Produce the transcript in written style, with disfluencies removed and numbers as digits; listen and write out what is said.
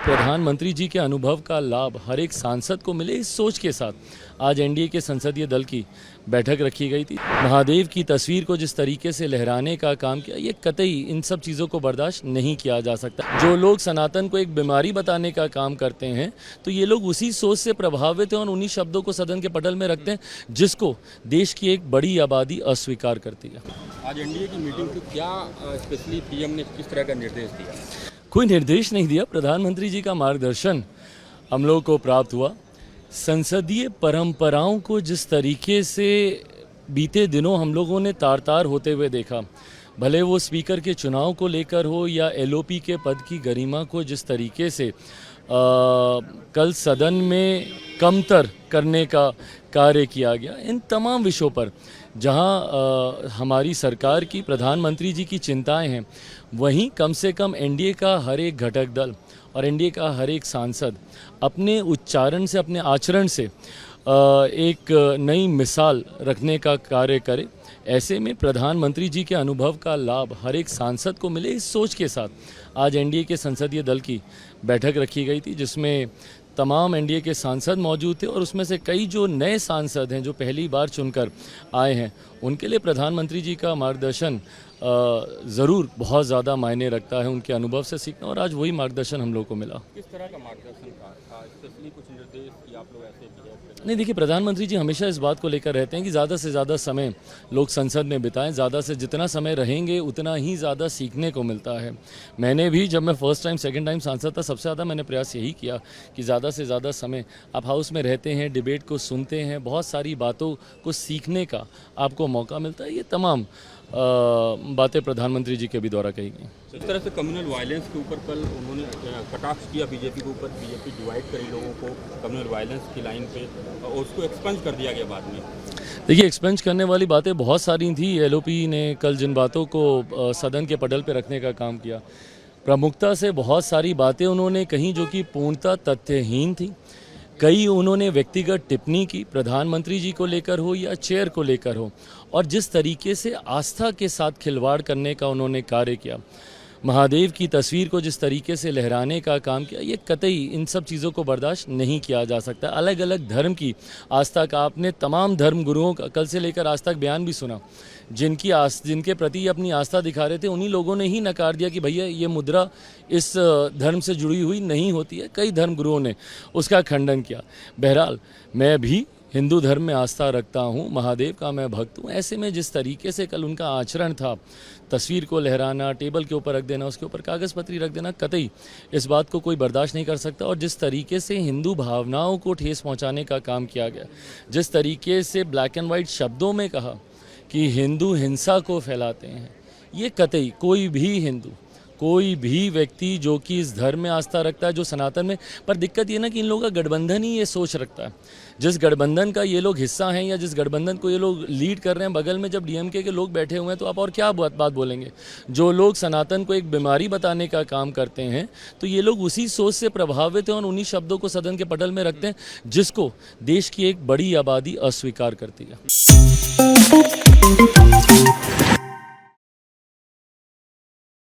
प्रधानमंत्री जी के अनुभव का लाभ हर एक सांसद को मिले, इस सोच के साथ आज एनडीए के संसदीय दल की बैठक रखी गई थी। महादेव की तस्वीर को जिस तरीके से लहराने का काम किया, ये कतई इन सब चीज़ों को बर्दाश्त नहीं किया जा सकता। जो लोग सनातन को एक बीमारी बताने का काम करते हैं, तो ये लोग उसी सोच से प्रभावित हैं और उन्हीं शब्दों को सदन के पटल में रखते हैं जिसको देश की एक बड़ी आबादी अस्वीकार करती है। आज एनडीए की मीटिंग थी, क्या स्पेशली पीएम ने किस तरह का निर्देश दिया? कोई निर्देश नहीं दिया, प्रधानमंत्री जी का मार्गदर्शन हम लोग को प्राप्त हुआ। संसदीय परंपराओं को जिस तरीके से बीते दिनों हम लोगों ने तार तार होते हुए देखा, भले वो स्पीकर के चुनाव को लेकर हो या एलओपी के पद की गरिमा को जिस तरीके से कल सदन में कमतर करने का कार्य किया गया, इन तमाम विषयों पर जहां हमारी सरकार की, प्रधानमंत्री जी की चिंताएं हैं, वहीं कम से कम एनडीए का हर एक घटक दल और एनडीए का हर एक सांसद अपने उच्चारण से, अपने आचरण से एक नई मिसाल रखने का कार्य करे। ऐसे में प्रधानमंत्री जी के अनुभव का लाभ हर एक सांसद को मिले, इस सोच के साथ आज एनडीए के संसदीय दल की बैठक रखी गई थी, जिसमें तमाम एनडीए के सांसद मौजूद थे और उसमें से कई जो नए सांसद हैं, जो पहली बार चुनकर आए हैं, उनके लिए प्रधानमंत्री जी का मार्गदर्शन ज़रूर बहुत ज़्यादा मायने रखता है, उनके अनुभव से सीखना, और आज वही मार्गदर्शन हम लोग को मिला। किस तरह का मार्गदर्शन था? स्पेशली कुछ निर्देश कि आप लोग ऐसे नहीं, देखिए, प्रधानमंत्री जी हमेशा इस बात को लेकर रहते हैं कि ज़्यादा से ज़्यादा समय लोग संसद में बिताएं, ज़्यादा से जितना समय रहेंगे उतना ही ज़्यादा सीखने को मिलता है। मैंने भी जब मैं फर्स्ट टाइम सेकंड टाइम सांसद था, सबसे ज़्यादा मैंने प्रयास यही किया कि ज़्यादा से ज़्यादा समय आप हाउस में रहते हैं, डिबेट को सुनते हैं, बहुत सारी बातों को सीखने का आपको मौका मिलता है। ये तमाम बातें प्रधानमंत्री जी के भी द्वारा कही गई। इस तरह से कम्युनल वायलेंस के ऊपर कल उन्होंने कटाक्ष किया बीजेपी के ऊपर, बीजेपी डिवाइड करी लोगों को कम्युनल वायलेंस की लाइन पे, और उसको एक्सपंज कर दिया गया बाद में। देखिए, एक्सपेंज करने वाली बातें बहुत सारी थी। एलओपी ने कल जिन बातों को सदन के पटल पर रखने का काम किया, प्रमुखता से बहुत सारी बातें उन्होंने कहीं जो कि पूर्णतः तथ्यहीन थी। कई उन्होंने व्यक्तिगत टिप्पणी की, प्रधानमंत्री जी को लेकर हो या चेयर को लेकर हो, और जिस तरीके से आस्था के साथ खिलवाड़ करने का उन्होंने कार्य किया, महादेव की तस्वीर को जिस तरीके से लहराने का काम किया, ये कतई इन सब चीज़ों को बर्दाश्त नहीं किया जा सकता। अलग अलग धर्म की आस्था का आपने तमाम धर्म गुरुओं का कल से लेकर आज तक बयान भी सुना, जिनके प्रति अपनी आस्था दिखा रहे थे, उन्हीं लोगों ने ही नकार दिया कि भैया ये मुद्रा इस धर्म से जुड़ी हुई नहीं होती है। कई धर्म गुरुओं ने उसका खंडन किया। बहरहाल, मैं भी हिंदू धर्म में आस्था रखता हूँ, महादेव का मैं भक्त हूँ। ऐसे में जिस तरीके से कल उनका आचरण था, तस्वीर को लहराना, टेबल के ऊपर रख देना, उसके ऊपर कागज़ पत्री रख देना, कतई इस बात को कोई बर्दाश्त नहीं कर सकता। और जिस तरीके से हिंदू भावनाओं को ठेस पहुँचाने का काम किया गया, जिस तरीके से ब्लैक एंड वाइट शब्दों में कहा कि हिंदू हिंसा को फैलाते हैं, ये कतई कोई भी हिंदू, कोई भी व्यक्ति जो कि इस धर्म में आस्था रखता है, जो सनातन में, पर दिक्कत ये ना कि इन लोगों का गठबंधन ही ये सोच रखता है। जिस गठबंधन का ये लोग हिस्सा हैं या जिस गठबंधन को ये लोग लीड कर रहे हैं, बगल में जब डीएमके के लोग बैठे हुए हैं, तो आप और क्या बात बोलेंगे। जो लोग सनातन को एक बीमारी बताने का काम करते हैं, तो ये लोग उसी सोच से प्रभावित हैं और उन्हीं शब्दों को सदन के पटल में रखते हैं जिसको देश की एक बड़ी आबादी अस्वीकार करती है।